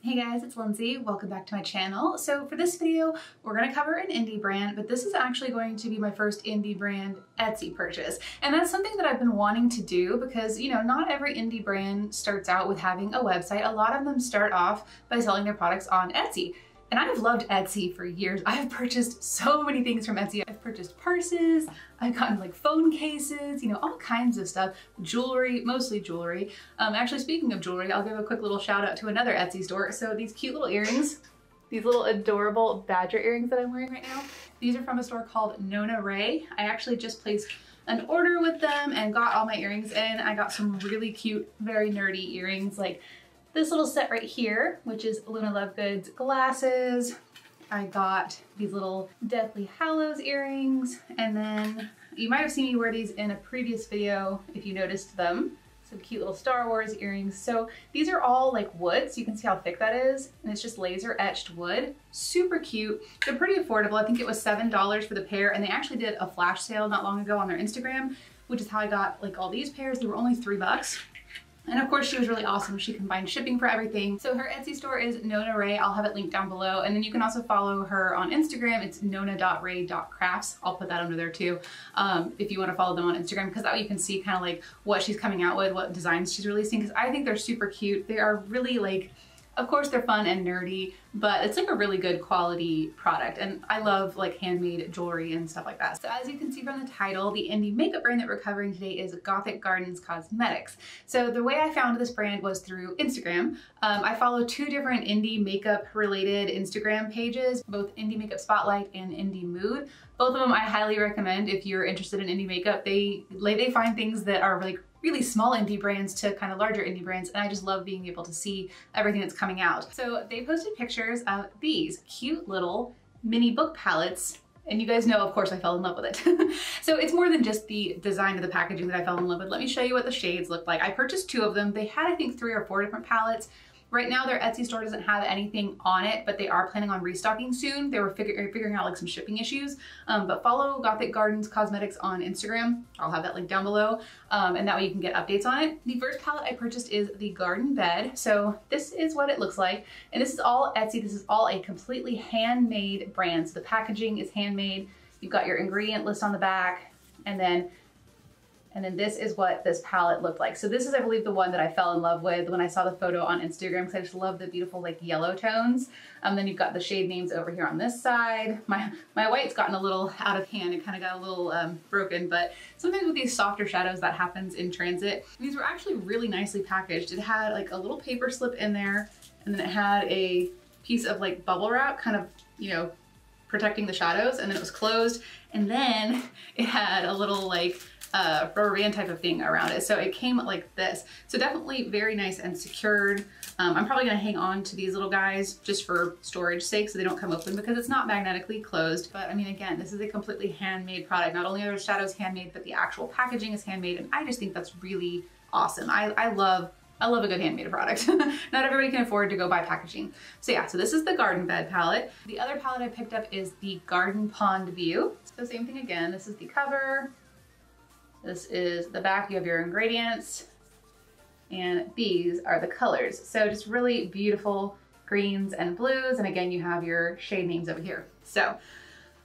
Hey guys, it's Lindsay. Welcome back to my channel. So for this video, we're going to cover an indie brand, but this is actually going to be my first indie brand Etsy purchase. And that's something that I've been wanting to do because, you know, not every indie brand starts out with having a website. A lot of them start off by selling their products on Etsy. And I've loved Etsy for years. I've purchased so many things from Etsy. I've purchased purses, I've gotten like phone cases, you know, all kinds of stuff. Jewelry, mostly jewelry. Actually, speaking of jewelry, I'll give a quick little shout out to another Etsy store. So these cute little earrings, these little adorable badger earrings that I'm wearing right now, these are from a store called Nona Rae. I actually just placed an order with them and got all my earrings in. I got some really cute, very nerdy earrings, like this little set right here, which is Luna Lovegood's glasses. I got these little Deathly Hallows earrings, and then you might have seen me wear these in a previous video if you noticed them. Some cute little Star Wars earrings. So these are all like wood, so you can see how thick that is, and it's just laser etched wood. Super cute. They're pretty affordable. I think it was $7 for the pair, and they actually did a flash sale not long ago on their Instagram, which is how I got like all these pairs. They were only $3. And of course, she was really awesome. She combined shipping for everything. So her Etsy store is Nona Rae. I'll have it linked down below. And then you can also follow her on Instagram. It's nona.rae.crafts. I'll put that under there too, if you want to follow them on Instagram, because that way you can see kind of like what she's coming out with, what designs she's releasing, because I think they're super cute. They are really like, of course they're fun and nerdy, but it's like a really good quality product. And I love like handmade jewelry and stuff like that. So as you can see from the title, the indie makeup brand that we're covering today is Gothic Cosmetics. So the way I found this brand was through Instagram. I follow two different indie makeup related Instagram pages, both Indie Makeup Spotlight and Indie Mood. Both of them I highly recommend if you're interested in indie makeup. They find things that are like really small indie brands to kind of larger indie brands, and I just love being able to see everything that's coming out. So they posted pictures of these cute little mini book palettes, and you guys know, of course, I fell in love with it. So it's more than just the design of the packaging that I fell in love with. Let me show you what the shades look like. I purchased two of them. They had, I think, 3 or 4 different palettes. Right now, their Etsy store doesn't have anything on it, but they are planning on restocking soon. They were figuring out like some shipping issues, but follow Gothic Cosmetics on Instagram. I'll have that link down below, and that way you can get updates on it. The first palette I purchased is the Garden Bed. So this is what it looks like, and this is all Etsy. This is all a completely handmade brand. So the packaging is handmade. You've got your ingredient list on the back, and then this is what this palette looked like. So this is, I believe, the one that I fell in love with when I saw the photo on Instagram, because I just love the beautiful like yellow tones. Then you've got the shade names over here on this side. My white's gotten a little out of hand. It kind of got a little broken, but sometimes with these softer shadows that happens in transit. These were actually really nicely packaged. It had like a little paper slip in there, and then it had a piece of like bubble wrap kind of, you know, protecting the shadows, and then it was closed. And then it had a little like rubber band type of thing around it. So it came like this. So definitely very nice and secured. I'm probably gonna hang on to these little guys just for storage sake so they don't come open, because it's not magnetically closed. But I mean, again, this is a completely handmade product. Not only are the shadows handmade, but the actual packaging is handmade. And I just think that's really awesome. I love a good handmade product. Not everybody can afford to go buy packaging. So yeah, so this is the Garden Bed palette. The other palette I picked up is the Garden Pond View. So same thing again, this is the cover. This is the back, you have your ingredients, and these are the colors. So just really beautiful greens and blues, and again, you have your shade names over here. So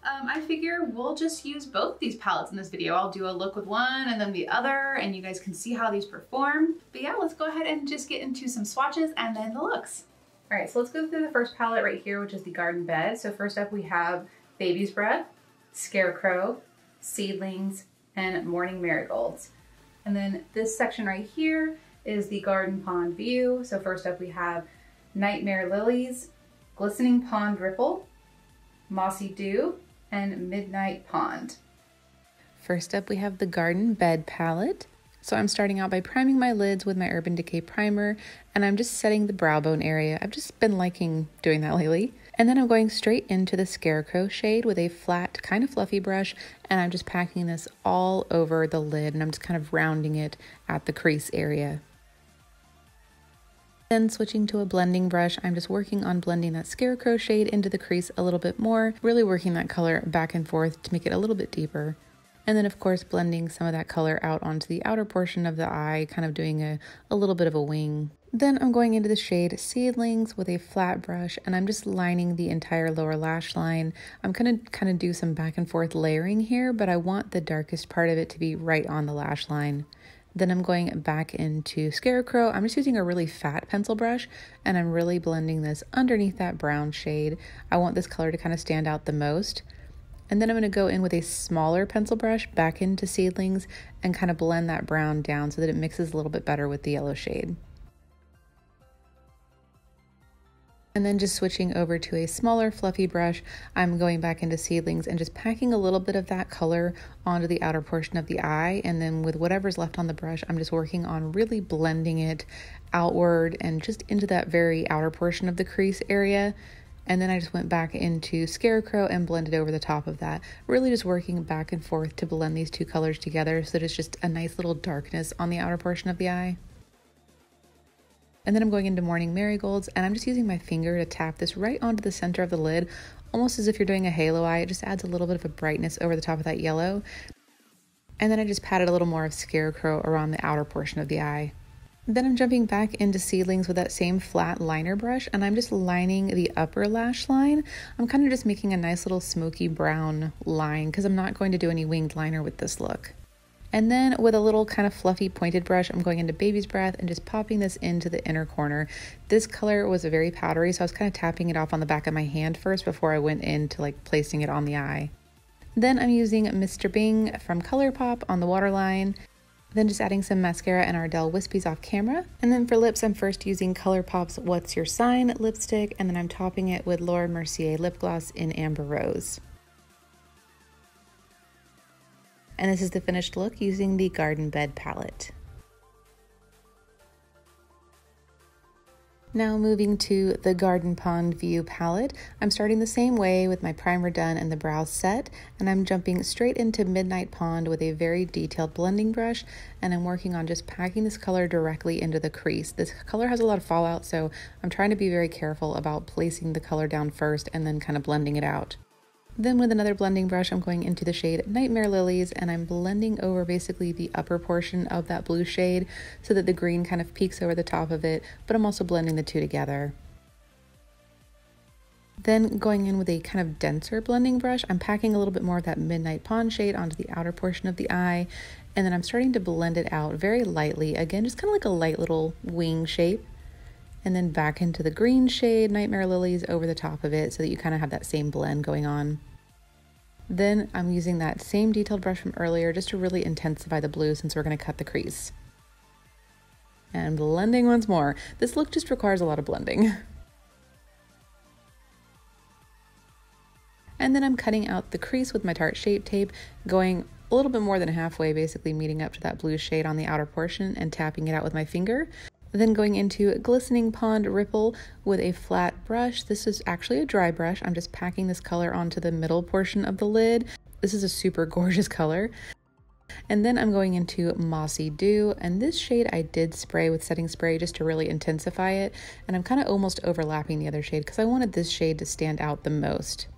I figure we'll just use both these palettes in this video. I'll do a look with one and then the other, and you guys can see how these perform. But yeah, let's go ahead and just get into some swatches and then the looks. All right, so let's go through the first palette right here, which is the Garden Bed. So first up we have Baby's Breath, Scarecrow, Seedlings, and Morning Marigolds. And then this section right here is the Garden Pond View. So first up we have Nightmare Lilies, Glistening Pond Ripple, Mossy Dew, and Midnight Pond. First up we have the Garden Bed palette. So I'm starting out by priming my lids with my Urban Decay primer, and I'm just setting the brow bone area. I've just been liking doing that lately. And then I'm going straight into the Scarecrow shade with a flat, kind of fluffy brush, and I'm just packing this all over the lid, and I'm just kind of rounding it at the crease area. Then switching to a blending brush, I'm just working on blending that Scarecrow shade into the crease a little bit more, really working that color back and forth to make it a little bit deeper. And then of course blending some of that color out onto the outer portion of the eye, kind of doing a little bit of a wing. Then I'm going into the shade Seedlings with a flat brush, and I'm just lining the entire lower lash line. I'm gonna kind of do some back and forth layering here, but I want the darkest part of it to be right on the lash line. Then I'm going back into Scarecrow. I'm just using a really fat pencil brush, and I'm really blending this underneath that brown shade. I want this color to kind of stand out the most. And then I'm going to go in with a smaller pencil brush back into Seedlings and kind of blend that brown down so that it mixes a little bit better with the yellow shade. And then just switching over to a smaller fluffy brush, I'm going back into Seedlings and just packing a little bit of that color onto the outer portion of the eye. And then with whatever's left on the brush, I'm just working on really blending it outward and just into that very outer portion of the crease area. And then I just went back into Scarecrow and blended over the top of that, really just working back and forth to blend these two colors together so that it's just a nice little darkness on the outer portion of the eye. And then I'm going into Morning Marigolds, and I'm just using my finger to tap this right onto the center of the lid, almost as if you're doing a halo eye. It just adds a little bit of a brightness over the top of that yellow. And then I just patted a little more of Scarecrow around the outer portion of the eye. Then I'm jumping back into Seedlings with that same flat liner brush, and I'm just lining the upper lash line. I'm kind of just making a nice little smoky brown line because I'm not going to do any winged liner with this look. And then with a little kind of fluffy pointed brush, I'm going into Baby's Breath and just popping this into the inner corner. This color was very powdery, so I was kind of tapping it off on the back of my hand first before I went into like placing it on the eye. Then I'm using Mr. Bing from ColourPop on the waterline. Then just adding some mascara and Ardell Wispies off camera. And then for lips, I'm first using ColourPop's What's Your Sign lipstick, and then I'm topping it with Laura Mercier lip gloss in Amber Rose. And this is the finished look using the Garden Bed palette. Now moving to the Garden Pond View palette, I'm starting the same way with my primer done and the brows set, and I'm jumping straight into Midnight Pond with a very detailed blending brush, and I'm working on just packing this color directly into the crease. This color has a lot of fallout, so I'm trying to be very careful about placing the color down first and then kind of blending it out. Then with another blending brush, I'm going into the shade Nightmare Lilies, and I'm blending over basically the upper portion of that blue shade so that the green kind of peeks over the top of it, but I'm also blending the two together. Then going in with a kind of denser blending brush, I'm packing a little bit more of that Midnight Pond shade onto the outer portion of the eye, and then I'm starting to blend it out very lightly, again, just kind of like a light little wing shape. And then back into the green shade, Nightmare Lilies, over the top of it so that you kind of have that same blend going on. Then I'm using that same detailed brush from earlier just to really intensify the blue since we're going to cut the crease. And blending once more. This look just requires a lot of blending. And then I'm cutting out the crease with my Tarte Shape Tape, going a little bit more than halfway, basically meeting up to that blue shade on the outer portion and tapping it out with my finger. Then going into Glistening Pond Ripple with a flat brush. This is actually a dry brush. I'm just packing this color onto the middle portion of the lid. This is a super gorgeous color. And then I'm going into Mossy Dew, and this shade I did spray with setting spray just to really intensify it. And I'm kind of almost overlapping the other shade because I wanted this shade to stand out the most.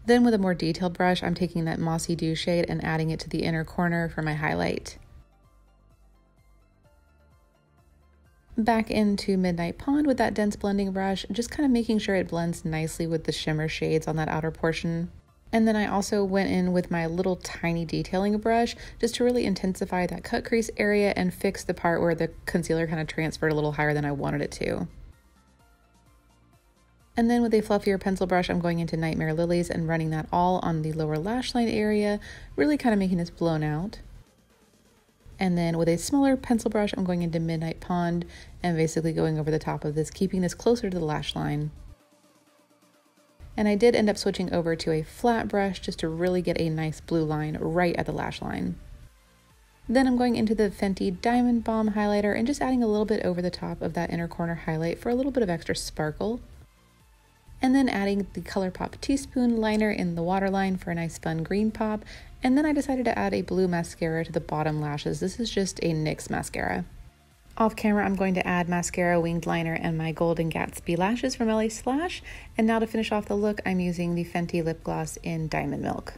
Then with a more detailed brush, I'm taking that Mossy Dew shade and adding it to the inner corner for my highlight. Back into Midnight Pond with that dense blending brush, just kind of making sure it blends nicely with the shimmer shades on that outer portion. And then I also went in with my little tiny detailing brush just to really intensify that cut crease area and fix the part where the concealer kind of transferred a little higher than I wanted it to. And then with a fluffier pencil brush, I'm going into Nightmare Lilies and running that all on the lower lash line area, really kind of making this blown out. And then with a smaller pencil brush, I'm going into Midnight Pond and basically going over the top of this, keeping this closer to the lash line. And I did end up switching over to a flat brush just to really get a nice blue line right at the lash line. Then I'm going into the Fenty Diamond Bomb highlighter and just adding a little bit over the top of that inner corner highlight for a little bit of extra sparkle. And then adding the ColourPop Teaspoon liner in the waterline for a nice fun green pop. And then I decided to add a blue mascara to the bottom lashes. This is just a NYX mascara. Off camera, I'm going to add mascara, winged liner, and my Golden Gatsby lashes from LA Slash. And now to finish off the look, I'm using the Fenty lip gloss in Diamond Milk.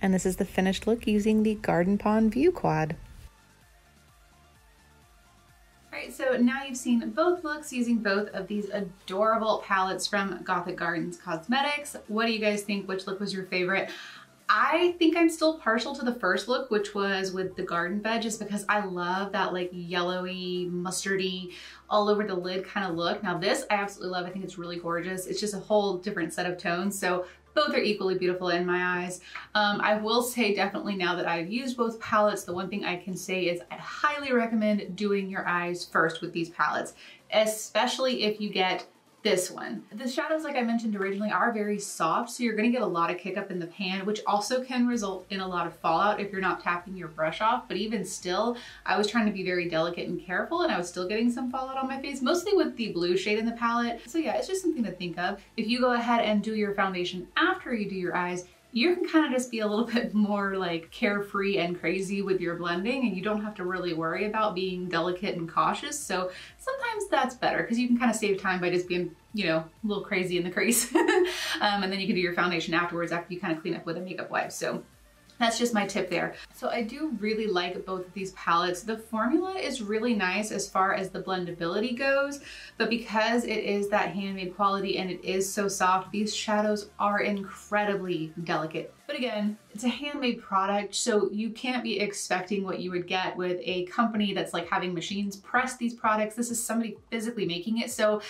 And this is the finished look using the Garden Pond View Quad. Alright, so now you've seen both looks using both of these adorable palettes from Gothic Gardens Cosmetics. What do you guys think? Which look was your favorite? I think I'm still partial to the first look, which was with the garden bed, just because I love that like yellowy, mustardy, all over the lid kind of look. Now this I absolutely love. I think it's really gorgeous. It's just a whole different set of tones. So both are equally beautiful in my eyes. I will say definitely now that I've used both palettes, the one thing I can say is I highly recommend doing your eyes first with these palettes, especially if you get this one. The shadows, like I mentioned originally, are very soft, so you're gonna get a lot of kick up in the pan, which also can result in a lot of fallout if you're not tapping your brush off. But even still, I was trying to be very delicate and careful, and I was still getting some fallout on my face, mostly with the blue shade in the palette. So yeah, it's just something to think of. If you go ahead and do your foundation after you do your eyes, you can kind of just be a little bit more like carefree and crazy with your blending, and you don't have to really worry about being delicate and cautious. So sometimes that's better because you can kind of save time by just being, you know, a little crazy in the crease. And then you can do your foundation afterwards after you kind of clean up with a makeup wipe. So that's just my tip there. So I do really like both of these palettes. The formula is really nice as far as the blendability goes, but because it is that handmade quality and it is so soft, these shadows are incredibly delicate. But again, it's a handmade product, so you can't be expecting what you would get with a company that's like having machines press these products. This is somebody physically making it. So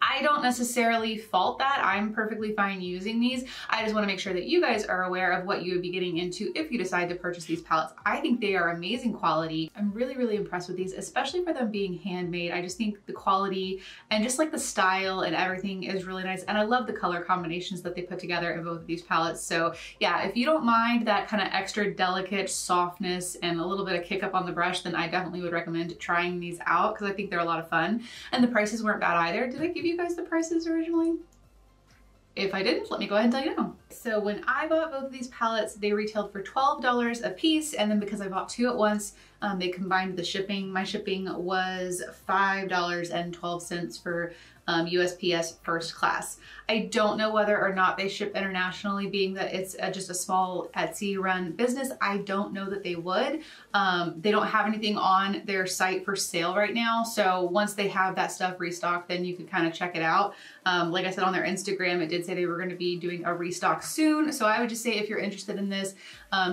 I don't necessarily fault that. I'm perfectly fine using these. I just want to make sure that you guys are aware of what you would be getting into if you decide to purchase these palettes. I think they are amazing quality. I'm really, really impressed with these, especially for them being handmade. I just think the quality and just like the style and everything is really nice. And I love the color combinations that they put together in both of these palettes. So yeah, if you don't mind that kind of extra delicate softness and a little bit of kick up on the brush, then I definitely would recommend trying these out because I think they're a lot of fun. And the prices weren't bad either. Did I give you guys the prices originally? If I didn't, let me go ahead and tell you now. So when I bought both of these palettes, they retailed for $12 a piece, and then because I bought two at once, they combined the shipping. My shipping was $5.12 for USPS first class. I don't know whether or not they ship internationally, being that it's just a small Etsy run business. I don't know that they would. They don't have anything on their site for sale right now. So once they have that stuff restocked, then you can kind of check it out. Like I said, on their Instagram, it did say they were going to be doing a restock soon. So I would just say if you're interested in this,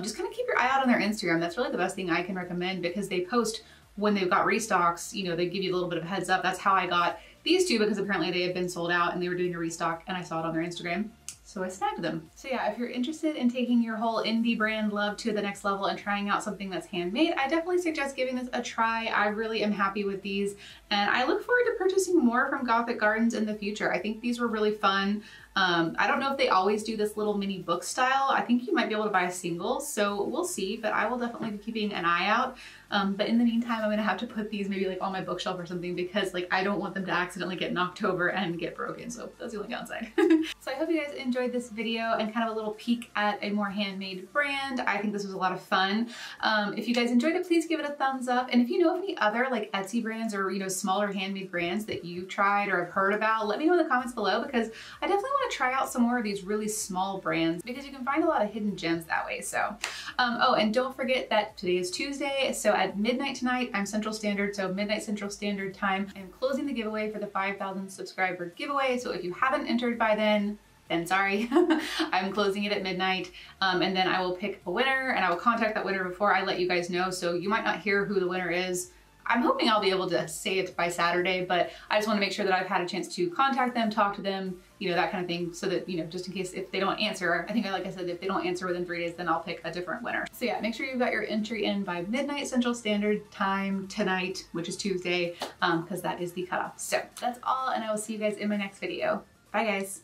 just kind of keep your eye out on their Instagram. That's really the best thing I can recommend because they post when they've got restocks, you know, they give you a little bit of a heads up. That's how I got these two because apparently they had been sold out and they were doing a restock and I saw it on their Instagram. So I snagged them. So yeah, if you're interested in taking your whole indie brand love to the next level and trying out something that's handmade, I definitely suggest giving this a try. I really am happy with these and I look forward to purchasing more from Gothic Gardens in the future. I think these were really fun. I don't know if they always do this little mini book style. I think you might be able to buy a single, so we'll see, but I will definitely be keeping an eye out. But in the meantime, I'm gonna have to put these maybe like on my bookshelf or something because like I don't want them to accidentally get knocked over and get broken. So that's the only downside. So I hope you guys enjoyed this video and kind of a little peek at a more handmade brand. I think this was a lot of fun. If you guys enjoyed it, please give it a thumbs up. And if you know of any other like Etsy brands or, you know, smaller handmade brands that you've tried or have heard about, let me know in the comments below because I definitely want to try out some more of these really small brands because you can find a lot of hidden gems that way. So, oh, and don't forget that today is Tuesday. So at midnight tonight, I'm Central Standard, so midnight Central Standard Time, I'm closing the giveaway for the 5,000 subscriber giveaway. So if you haven't entered by then sorry. I'm closing it at midnight and then I will pick a winner and I will contact that winner before I let you guys know. So you might not hear who the winner is. I'm hoping I'll be able to say it by Saturday, but I just want to make sure that I've had a chance to contact them, talk to them, you know, that kind of thing, so that, you know, just in case if they don't answer, I think like I said, if they don't answer within 3 days, then I'll pick a different winner. So yeah, make sure you've got your entry in by midnight Central Standard Time tonight, which is Tuesday, because that is the cutoff. So that's all, and I will see you guys in my next video. Bye guys.